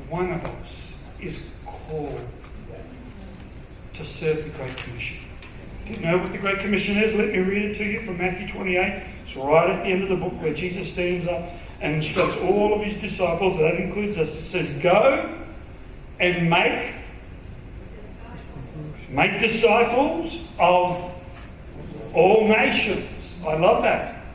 one of us is called to serve the Great Commission. Do you know what the Great Commission is? Let me read it to you from Matthew 28. It's right at the end of the book where Jesus stands up and instructs all of his disciples, that includes us. It says, go and make disciples of all nations. I love that.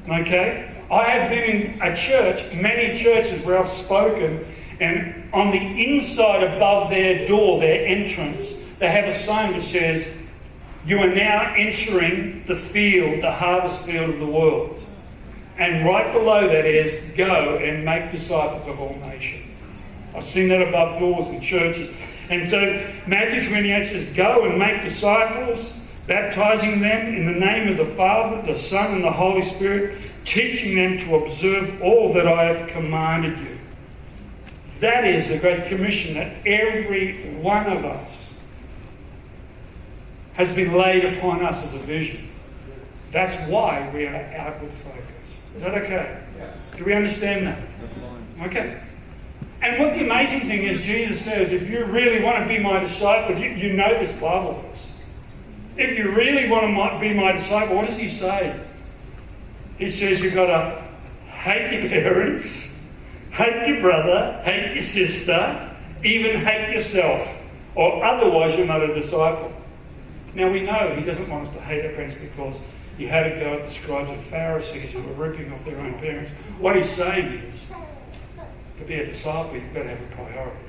Okay? I have been in a church, many churches where I've spoken, and on the inside above their door, their entrance, they have a sign which says, you are now entering the field, the harvest field of the world. And right below that is, go and make disciples of all nations. I've seen that above doors in churches. And so Matthew 28 says, go and make disciples, baptizing them in the name of the Father, the Son, and the Holy Spirit, teaching them to observe all that I have commanded you. That is the Great Commission that every one of us has been laid upon us as a vision. That's why we are outward focused. Is that okay? Yeah. Do we understand that? Okay. And what the amazing thing is, Jesus says, if you really want to be my disciple, you know this Bible verse. If you really want to be my disciple, what does he say? He says you've got to hate your parents, hate your brother, hate your sister, even hate yourself, or otherwise you're not a disciple. Now we know he doesn't want us to hate our parents because he had to go at the scribes and Pharisees who were ripping off their own parents. What he's saying is, to be a disciple, you've got to have a priority.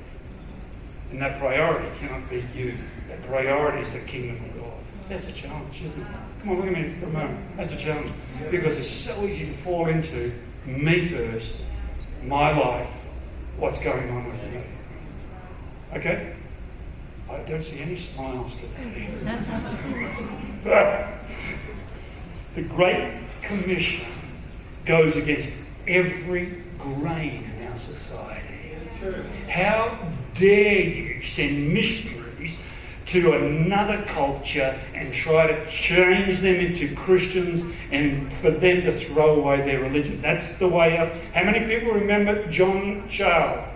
And that priority cannot be you. That priority is the kingdom of God. That's a challenge, isn't it? Come on, look at me for a moment. That's a challenge. Because it's so easy to fall into me first, my life, what's going on with me. Okay? I don't see any smiles today. But the Great Commission goes against every grain in our society. How dare you send missionaries to another culture and try to change them into Christians and for them to throw away their religion? That's the way up. How many people remember John Chau?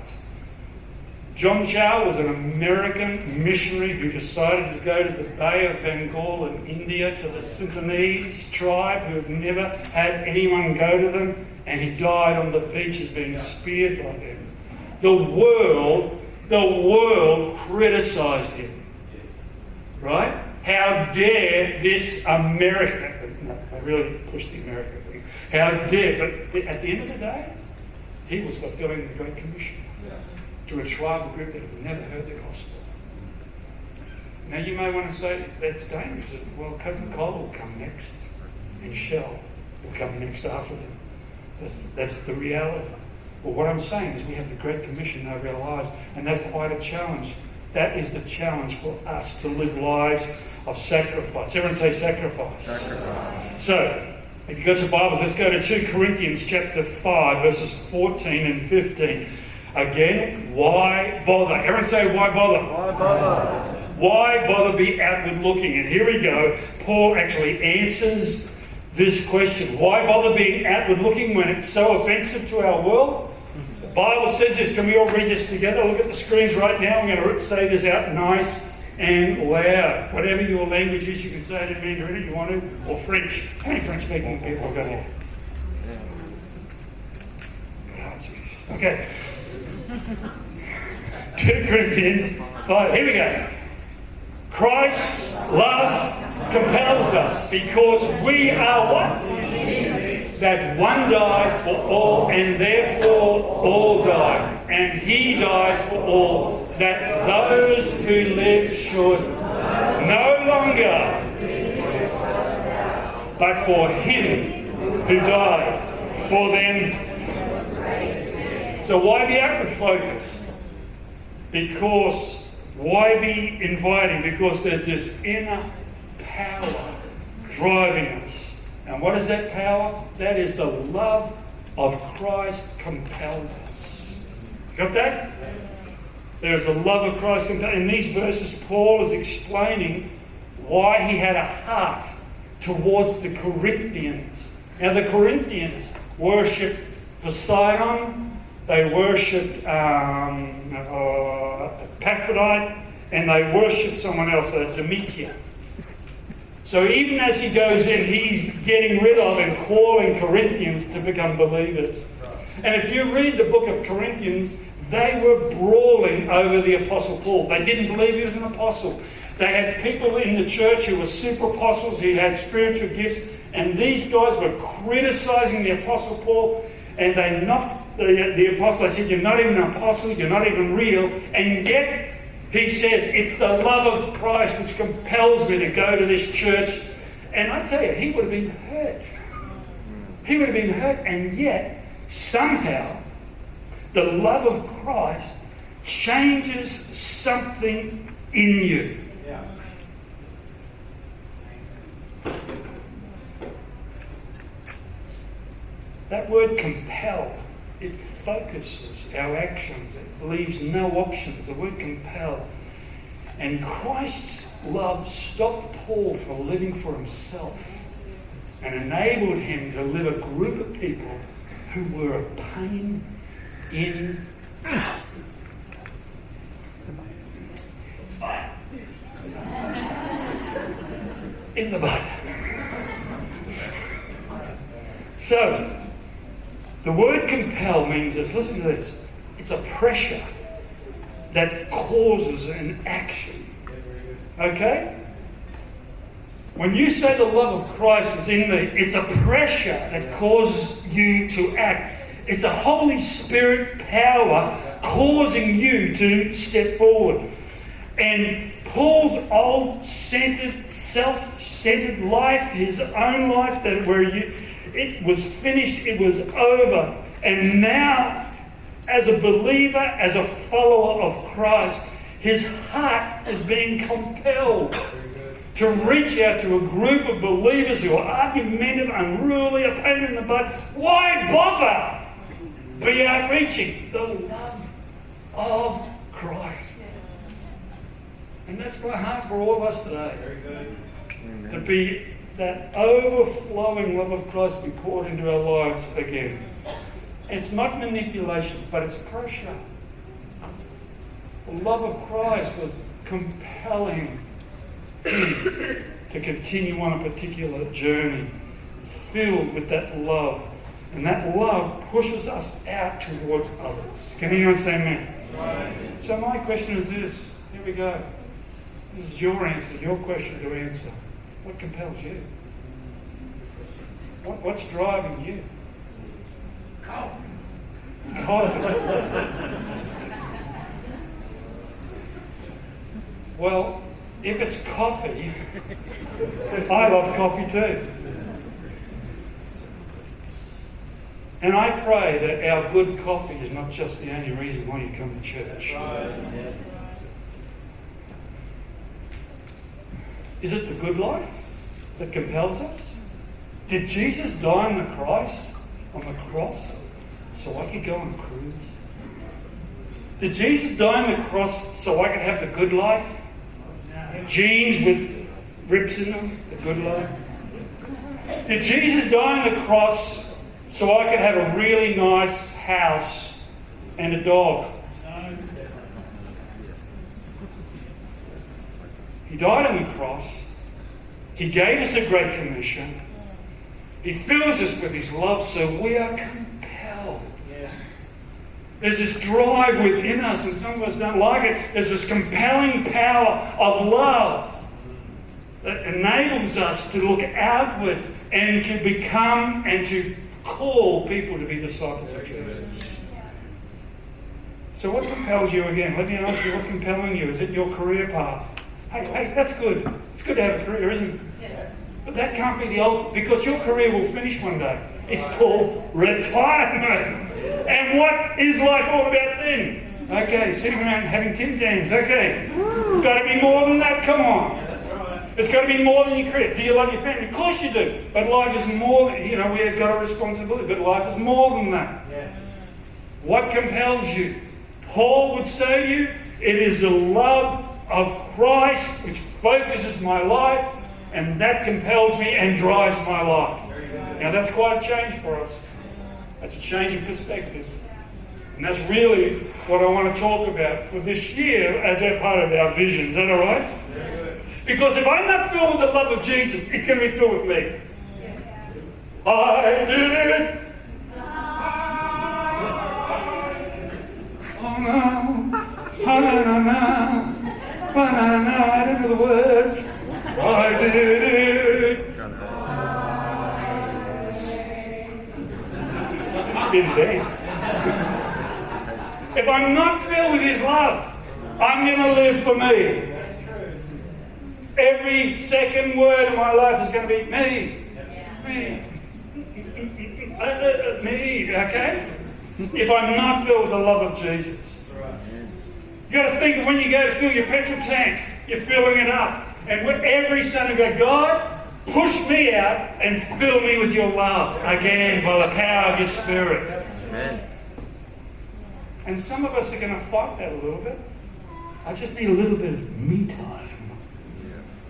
John Chau was an American missionary who decided to go to the Bay of Bengal in India to the Sinhalese tribe who have never had anyone go to them, and he died on the beaches being speared by them. The world criticised him. Right? How dare this American... No, I really pushed the American thing. How dare... But at the end of the day, he was fulfilling the Great Commission. To a tribal group that have never heard the gospel. Now you may want to say, that's dangerous. Well, Coca-Cola will come next, and Shell will come next after them. That's the reality. Well, what I'm saying is we have the Great Commission over our lives, and that's quite a challenge. That is the challenge for us to live lives of sacrifice. Everyone say sacrifice. Sacrifice. So, if you've got your Bibles, let's go to 2 Corinthians chapter 5, verses 14 and 15. Again, why bother? Everyone say, why bother? Why bother? Why bother be outward looking? And here we go. Paul actually answers this question. Why bother being outward looking when it's so offensive to our world? The Bible says this. Can we all read this together? Look at the screens right now. I'm going to say this out nice and loud. Whatever your language is, you can say it in Mandarin if you want to, or French. How many French-speaking people have got here? Okay. 2 Corinthians 5. Here we go. Christ's love compels us because we are what? That one died for all, and therefore all died. And he died for all, that those who live should no longer, but for him who died for them. So why be outward focused? Because why be inviting? Because there's this inner power driving us. And what is that power? That is the love of Christ compels us. Got that? There's the love of Christ compels. In these verses, Paul is explaining why he had a heart towards the Corinthians. Now the Corinthians worshipped Poseidon, they worshipped Epaphroditus, and they worshipped someone else, Demeter. So even as he goes in, he's getting rid of and calling Corinthians to become believers. And if you read the book of Corinthians, they were brawling over the Apostle Paul. They didn't believe he was an apostle. They had people in the church who were super apostles, who had spiritual gifts, and these guys were criticizing the Apostle Paul, and they knocked the apostle. They said, "You're not even an apostle, you're not even real," and yet he says, "It's the love of Christ which compels me to go to this church." And I tell you, he would have been hurt. He would have been hurt, and yet, somehow, the love of Christ changes something in you. Yeah. That word compel, it focuses our actions. It leaves no options. The word compel. And Christ's love stopped Paul from living for himself and enabled him to live a group of people who were a pain in the butt. So, the word compel means this. Listen to this. It's a pressure that causes an action. Okay? When you say the love of Christ is in me, it's a pressure that causes you to act. It's a Holy Spirit power causing you to step forward. And Paul's old centered, self-centered life, his own life, it was finished, it was over. And now, as a believer, as a follower of Christ, his heart is being compelled to reach out to a group of believers who are argumentative, unruly, a pain in the butt. Why bother? Be outreaching the love of Christ. And that's my heart for all of us today. Very good. To be that overflowing love of Christ be poured into our lives again. It's not manipulation, but it's pressure. The love of Christ was compelling him to continue on a particular journey, filled with that love. And that love pushes us out towards others. Can anyone say amen? Right. So my question is this. Here we go. This is your answer, your question to answer. What compels you? What's driving you? God. Well, if it's coffee, I love coffee too. And I pray that our good coffee is not just the only reason why you come to church. Right. Is it the good life that compels us? Did Jesus die on the cross so I could go on a cruise? Did Jesus die on the cross so I could have the good life? Jeans with rips in them, the good life? Did Jesus die on the cross so I could have a really nice house and a dog? He died on the cross. He gave us a great commission. He fills us with his love, so we are compelled. Yeah. There's this drive within us, and some of us don't like it. There's this compelling power of love that enables us to look outward and to become and to call people to be disciples of Jesus. So what compels you again? Let me ask you, what's compelling you? Is it your career path? Hey, that's good. It's good to have a career, isn't it? Yes. But that can't be the ultimate, because your career will finish one day. It's called retirement. And what is life all about then? Okay, sitting around having Tim Tams. Okay, it's got to be more than that. Come on. It's got to be more than your career. Do you love your family? Of course you do. But life is more than, we've got a responsibility. But life is more than that. Yes. What compels you? Paul would say to you, it is the love of Christ which focuses my life, and that compels me and drives my life. Now that's quite a change for us. That's a change in perspective. And that's really what I want to talk about for this year as a part of our vision. Is that all right? Because if I'm not filled with the love of Jesus, it's going to be filled with me. I did it. Oh no. Oh no, no, no. Oh no, no, no. I don't know the words. I did it. It should be in the band. If I'm not filled with His love, I'm going to live for me. Every second word of my life is going to be me. Me. Me, okay? If I'm not filled with the love of Jesus. You've got to think of when you go to fill your petrol tank, you're filling it up. And every Sunday go, God, push me out and fill me with your love again by the power of your Spirit. Amen. And some of us are going to fight that a little bit. I just need a little bit of me time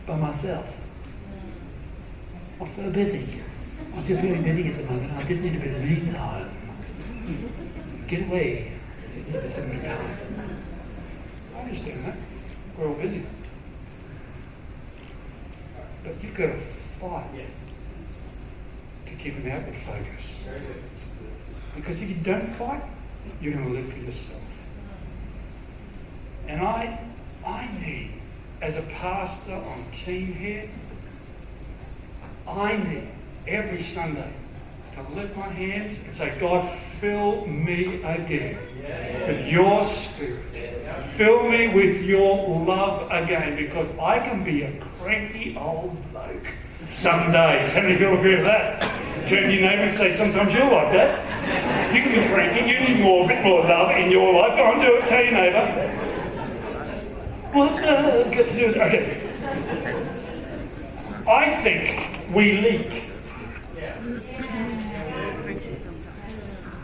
by myself. I'm so busy. I'm just really busy at the moment. I just need a bit of me time. Get away. I need some me time. I understand that. We're all busy. But you've got to fight to keep an outward focus. Because if you don't fight, you're going to live for yourself. And I need, as a pastor on team here, I need every Sunday to lift my hands and say, God, fill me again with your Spirit. Fill me with your love again, because I can be a cranky old bloke some days. How many people agree with that? Turn to your neighbour and say, sometimes you're like that. You can be cranky. You need a bit more love in your life. Go on, do it. Tell your neighbour. What's love got to do with it? Okay. I think we leak.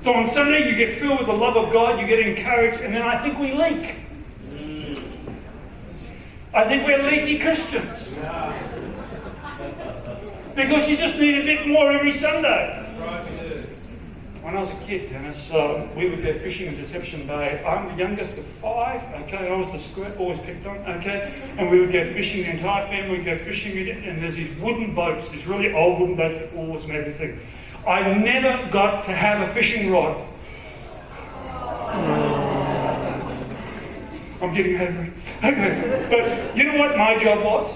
So on Sunday you get filled with the love of God, you get encouraged, and then I think we leak. I think we're leaky Christians. Because you just need a bit more every Sunday. When I was a kid, Dennis, we would go fishing in Deception Bay. I'm the youngest of 5, okay? I was the squirt, always picked on, okay? And we would go fishing, the entire family would go fishing, and there's these wooden boats, these really old wooden boats with oars and everything. I never got to have a fishing rod. I'm getting over it. Okay. But you know what my job was?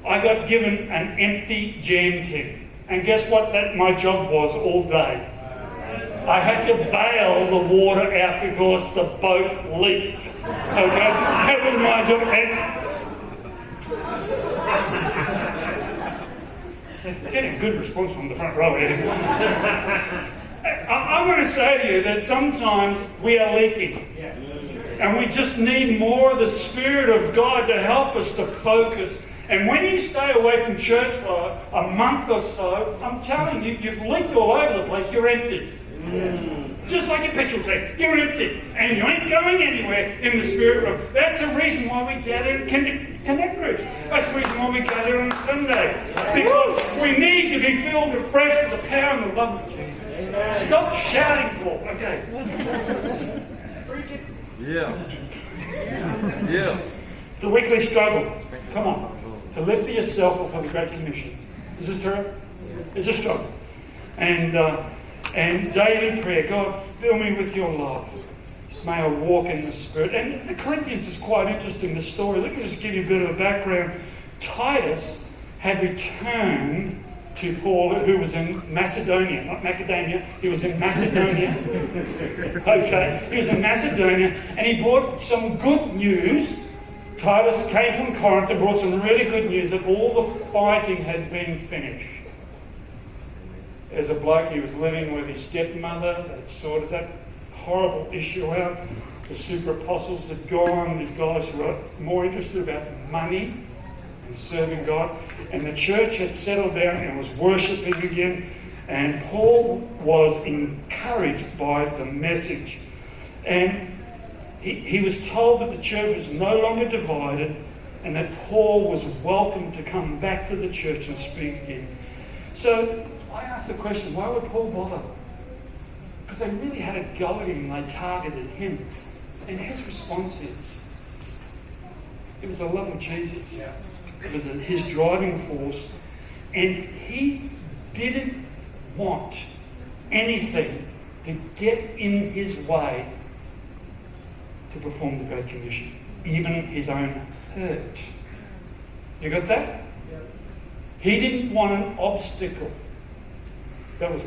I got given an empty jam tin. And guess what my job was all day? I had to bail the water out because the boat leaked. Okay? That was my job. Getting a good response from the front row here. I'm going to say to you that sometimes we are leaking. And we just need more of the Spirit of God to help us to focus. And when you stay away from church for a month or so, I'm telling you, you've leaked all over the place. You're empty. Just like a petrol tank. You're empty. And you ain't going anywhere in the Spirit realm. That's the reason why we gather in connect groups. That's the reason why we gather on Sunday. Because we need to be filled afresh with the power and the love of Jesus. Stop shouting, Paul. Okay. Yeah. Yeah. It's a weekly struggle. Come on. To live for yourself or for the Great Commission. Is this true? It's a struggle. And daily prayer. God, fill me with your love. May I walk in the Spirit. And the Corinthians is quite interesting, the story. Let me just give you a bit of a background. Titus had returned to Paul, who was in Macedonia. Not Macadamia. He was in Macedonia. Okay. He was in Macedonia. And he brought some good news. Titus came from Corinth and brought some really good news that all the fighting had been finished. As a bloke, he was living with his stepmother. They'd sorted that horrible issue out. The super apostles had gone. These guys who were more interested about money and serving God. And the church had settled down and was worshipping again. And Paul was encouraged by the message. And he was told that the church was no longer divided and that Paul was welcome to come back to the church and speak again. So I asked the question, why would Paul bother? Because they really had a go at him and they targeted him. And his response is, it was the love of Jesus. It was his driving force. And he didn't want anything to get in his way to perform the Great Commission, even his own hurt. You got that? He didn't want an obstacle. That was